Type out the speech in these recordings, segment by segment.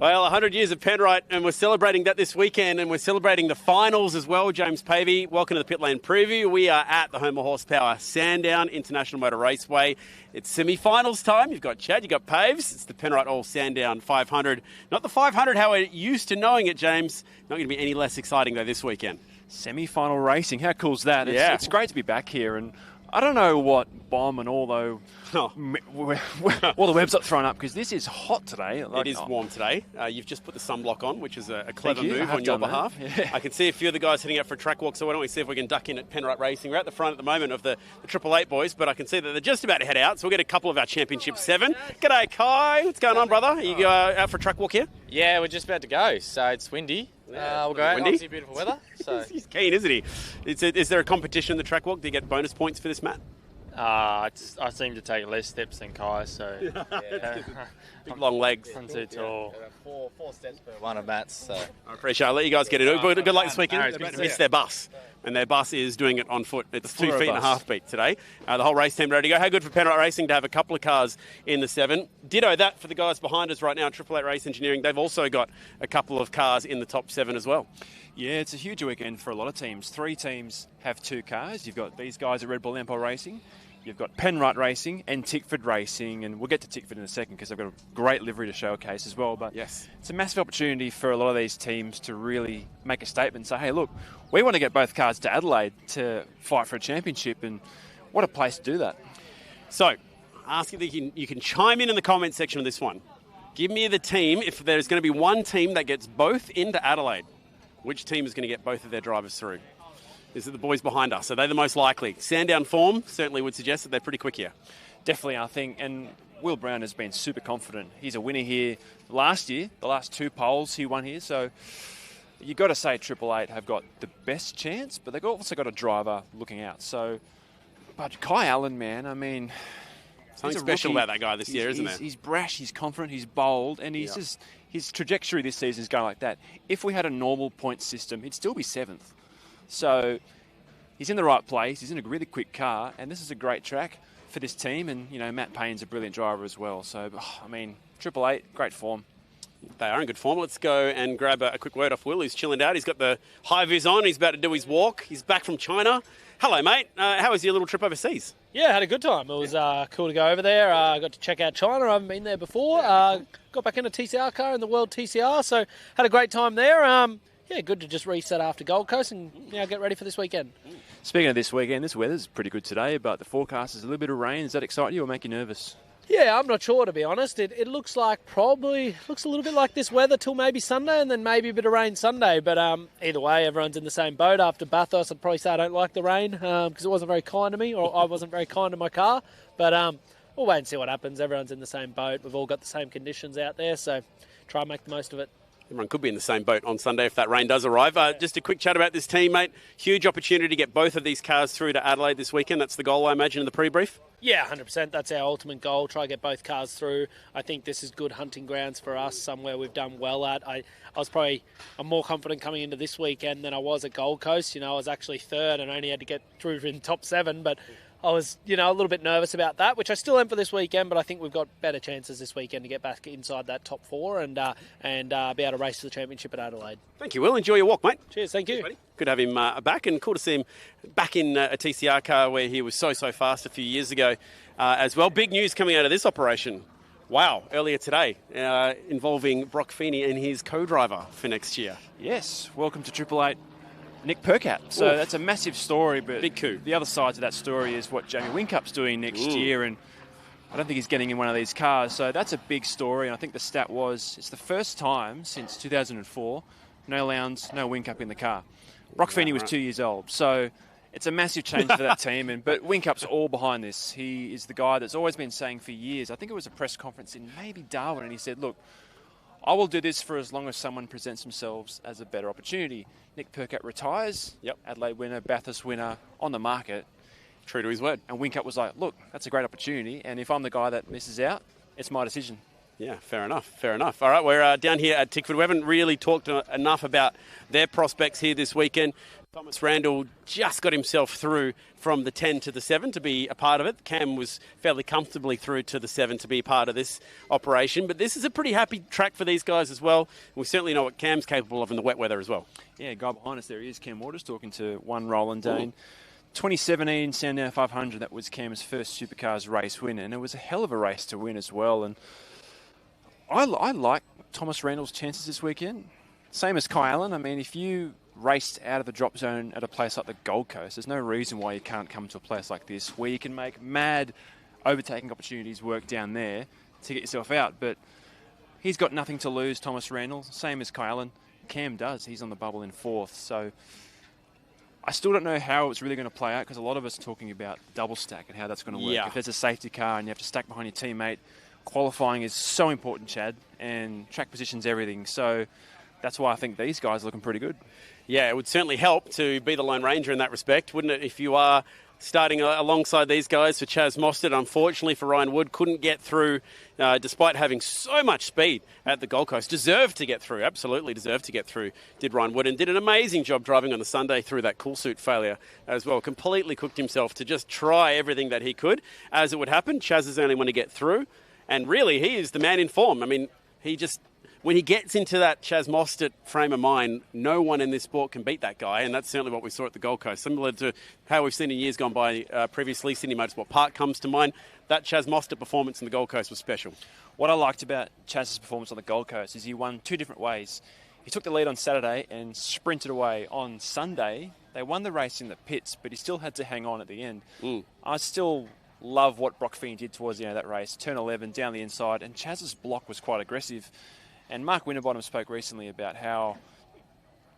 Well, 100 years of Penrite, and we're celebrating that this weekend, and we're celebrating the finals as well. James Pavey, welcome to the Pit Lane Preview. We are at the Home of Horsepower Sandown International Motor Raceway. It's semi-finals time. You've got Chad, you've got Paves. It's the Penrite Oil Sandown 500. Not the 500 how we're used to knowing it, James. Not going to be any less exciting, though, this weekend. Semi-final racing. How cool's that? It's great to be back here, and I don't know what bomb and all the webs up thrown up, because this is hot today. It is warm today. You've just put the sunblock on, which is a clever you. move on your behalf. Yeah. I can see a few of the guys heading out for a track walk, so why don't we see if we can duck in at Penrite Racing. We're at the front at the moment of the Triple Eight boys, but I can see that they're just about to head out, so we'll get a couple of our Championship 7. G'day, Kai. What's going on, brother? Are you out for a track walk here? Yeah, we're just about to go, so it's windy. We'll go out. Obviously beautiful weather. So. He's keen, isn't he? Is there a competition in the track walk? Do you get bonus points for this, Matt? I seem to take less steps than Kai, so Big long legs. I'm too tall. Four steps per one of Matt's. So. I appreciate it. I'll let you guys get into it. Good luck this weekend. No, They're about to miss their bus, and their bus is doing it on foot. It's 2 feet and a half beat today. The whole race team ready to go. How good for Penrite Racing to have a couple of cars in the 7. Ditto that for the guys behind us right now, Triple Eight Race Engineering. They've also got a couple of cars in the top 7 as well. Yeah, it's a huge weekend for a lot of teams. 3 teams have 2 cars. You've got these guys at Red Bull Empire Racing. You've got Penrite Racing and Tickford Racing, and we'll get to Tickford in a second because they've got a great livery to showcase as well. But yes, it's a massive opportunity for a lot of these teams to really make a statement and say, hey, look, we want to get both cars to Adelaide to fight for a championship, and what a place to do that. So, ask if you can chime in the comment section of this one. Give me the team, if there's going to be one team that gets both into Adelaide, which team is going to get both of their drivers through? Is it the boys behind us? Are they the most likely? Sandown form certainly would suggest that they're pretty quick here. Definitely, I think. And Will Brown has been super confident. He's a winner here last year. The last 2 poles he won here. So you've got to say Triple Eight have got the best chance, but they've also got a driver looking out. So, but Kai Allen, man, I mean... Something special about that guy this year, isn't there? He's brash, he's confident, he's bold, and he's just... His trajectory this season is going like that. If we had a normal point system, he'd still be 7th. So he's in the right place. He's in a really quick car, and this is a great track for this team. And, you know, Matt Payne's a brilliant driver as well. So, I mean, Triple Eight, great form. They are in good form. Let's go and grab a quick word off Will, who's chilling out. He's got the high vis on. He's about to do his walk. He's back from China. Hello, mate. How was your little trip overseas? Yeah, had a good time. It was cool to go over there. I got to check out China. I haven't been there before. Got back in a TCR car in the World TCR, so had a great time there. Yeah, good to just reset after Gold Coast and get ready for this weekend. Speaking of this weekend, this weather's pretty good today, but the forecast is a little bit of rain. Does that excite you or make you nervous? Yeah, I'm not sure, to be honest. It looks like looks a little bit like this weather till maybe Sunday, and then maybe a bit of rain Sunday. But either way, everyone's in the same boat. After Bathurst, I'd probably say I don't like the rain because it wasn't very kind to me, or I wasn't very kind to my car. But we'll wait and see what happens. Everyone's in the same boat. We've all got the same conditions out there, so try and make the most of it. Everyone could be in the same boat on Sunday if that rain does arrive. Just a quick chat about this team, mate. Huge opportunity to get both of these cars through to Adelaide this weekend. That's the goal, I imagine, in the pre-brief. Yeah, 100%. That's our ultimate goal. Try to get both cars through. I think this is good hunting grounds for us, somewhere we've done well at. I'm more confident coming into this weekend than I was at Gold Coast. I was actually 3rd and only had to get through in top 7, but I was, a little bit nervous about that, which I still am for this weekend, but I think we've got better chances this weekend to get back inside that top 4 and be able to race to the championship at Adelaide. Thank you, Will. Enjoy your walk, mate. Cheers, thank you. Good to have him back, and cool to see him back in a TCR car where he was so fast a few years ago as well. Big news coming out of this operation. Wow, earlier today, involving Brock Feeney and his co-driver for next year. Yes, welcome to Triple Eight, Nick Percat. So that's a massive story, but big coup. The other side to that story is what Jamie Winkup's doing next year, and I don't think he's getting in one of these cars. So that's a big story, and I think the stat was it's the first time since 2004, no Lowndes, no Winkup in the car. Brock Feeney was 2 years old, so it's a massive change for that team. But Winkup's all behind this. He is the guy that's always been saying for years, I think it was a press conference in maybe Darwin, and he said, look, I will do this for as long as someone presents themselves as a better opportunity. Nick Percat retires, Adelaide winner, Bathurst winner, on the market. True to his word. And Winkup was like, look, that's a great opportunity, and if I'm the guy that misses out, it's my decision. Yeah, fair enough. All right, we're down here at Tickford. We haven't really talked enough about their prospects here this weekend. Thomas Randall just got himself through from the 10 to the 7 to be a part of it. Cam was fairly comfortably through to the 7 to be part of this operation. But this is a pretty happy track for these guys as well. We certainly know what Cam's capable of in the wet weather as well. Yeah, guy behind us there, he is Cam Waters talking to one Roland Dane. 2017 Sandown 500, that was Cam's first Supercars race win, and it was a hell of a race to win as well. And I like Thomas Randall's chances this weekend. Same as Kai Allen. I mean, if you raced out of the drop zone at a place like the Gold Coast, there's no reason why you can't come to a place like this where you can make mad overtaking opportunities work down there to get yourself out. But he's got nothing to lose, Thomas Randall, same as Kai Allen. Cam does. He's on the bubble in 4th. So I still don't know how it's really going to play out, because a lot of us are talking about double stack and how that's going to work. Yeah. If there's a safety car and you have to stack behind your teammate, qualifying is so important, Chad, and track position's everything. So that's why I think these guys are looking pretty good. Yeah, it would certainly help to be the Lone Ranger in that respect, wouldn't it? If you are starting alongside these guys. For Chaz Mostert, unfortunately for Ryan Wood, couldn't get through despite having so much speed at the Gold Coast. Deserved to get through, absolutely deserved to get through, did Ryan Wood, and did an amazing job driving on the Sunday through that cool suit failure as well. Completely cooked himself to just try everything that he could. As it would happen, Chaz is the only one to get through, and really he is the man in form. I mean, when he gets into that Chaz Mostert frame of mind, no one in this sport can beat that guy, and that's certainly what we saw at the Gold Coast. Similar to how we've seen in years gone by previously, Sydney Motorsport Park comes to mind. That Chaz Mostert performance in the Gold Coast was special. What I liked about Chaz's performance on the Gold Coast is he won 2 different ways. He took the lead on Saturday and sprinted away on Sunday. They won the race in the pits, but he still had to hang on at the end. I still love what Brock Feeney did towards the end of that race. Turn 11, down the inside, and Chaz's block was quite aggressive. And Mark Winterbottom spoke recently about how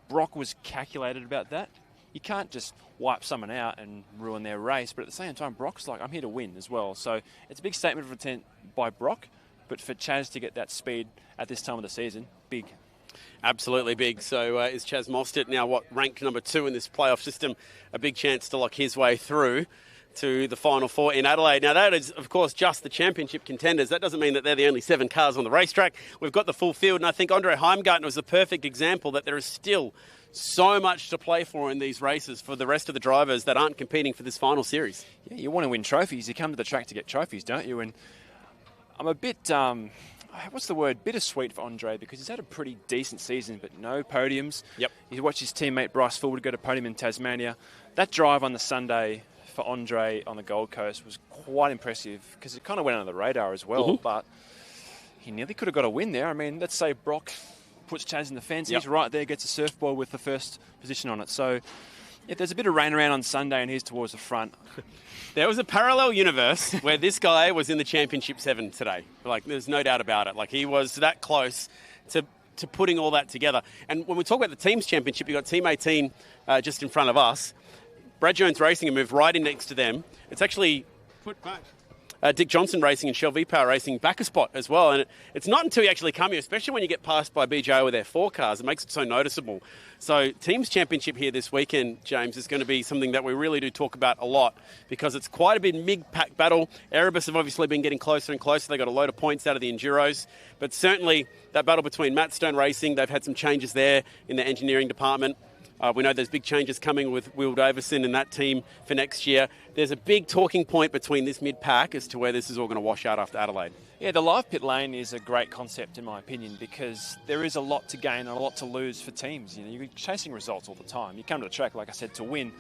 Brock was calculated about that. You can't just wipe someone out and ruin their race, but at the same time, Brock's like, I'm here to win as well. So it's a big statement of intent by Brock, but for Chaz to get that speed at this time of the season, big. Absolutely big. So is Chaz Mostert now, ranked number 2 in this playoff system? A big chance to lock his way through to the Final Four in Adelaide. Now, that is, of course, just the championship contenders. That doesn't mean that they're the only 7 cars on the racetrack. We've got the full field, and I think Andre Heimgartner was the perfect example that there is still so much to play for in these races for the rest of the drivers that aren't competing for this final series. Yeah, you want to win trophies. You come to the track to get trophies, don't you? And I'm a bit, bittersweet for Andre, because he's had a pretty decent season, but no podiums. Yep. You watch his teammate Bryce Fullwood go to podium in Tasmania. That drive on the Sunday for Andre on the Gold Coast was quite impressive, because it kind of went under the radar as well, but he nearly could have got a win there. I mean, let's say Brock puts Chaz in the fence, he's right there, gets a surfboard with the first position on it. So if there's a bit of rain around on Sunday and he's towards the front. There was a parallel universe where this guy was in the Championship 7 today. Like, there's no doubt about it. Like, he was that close to putting all that together. And when we talk about the Teams Championship, you've got Team 18 just in front of us. Brad Jones Racing moved right in next to them. It's actually put back Dick Johnson Racing and Shell V-Power Racing back a spot as well. And it's not until you actually come here, especially when you get passed by BJO with their 4 cars, it makes it so noticeable. So Teams Championship here this weekend, James, is going to be something that we really do talk about a lot, because it's quite a big mid-pack battle. Erebus have obviously been getting closer and closer. They got a load of points out of the Enduros. But certainly that battle between Matt Stone Racing, they've had some changes there in the engineering department. We know there's big changes coming with Will Davison and that team for next year. There's a big talking point between this mid-pack as to where this is all going to wash out after Adelaide. Yeah, the live pit lane is a great concept in my opinion, because there is a lot to gain and a lot to lose for teams. You know, you're chasing results all the time. You come to the track, like I said, to win.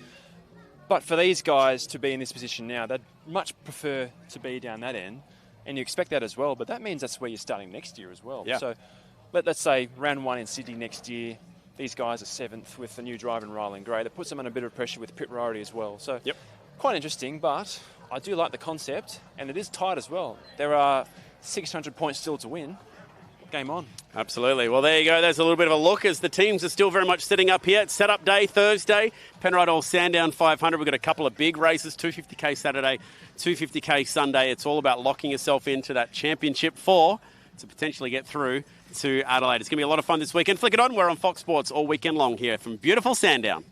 But for these guys to be in this position now, they'd much prefer to be down that end, and you expect that as well. But that means that's where you're starting next year as well. Yeah. So let's say round 1 in Sydney next year. These guys are 7th with the new driver in Ryland Gray. That puts them under a bit of pressure with pit priority as well. So quite interesting, but I do like the concept, and it is tight as well. There are 600 points still to win. Game on. Absolutely. Well, there you go. There's a little bit of a look as the teams are still very much setting up here. It's setup day, Thursday. Penrite Oil Sandown 500. We've got a couple of big races, 250k Saturday, 250k Sunday. It's all about locking yourself into that Championship 4 to potentially get through to Adelaide. It's going to be a lot of fun this weekend. Flick it on. We're on Fox Sports all weekend long here from beautiful Sandown.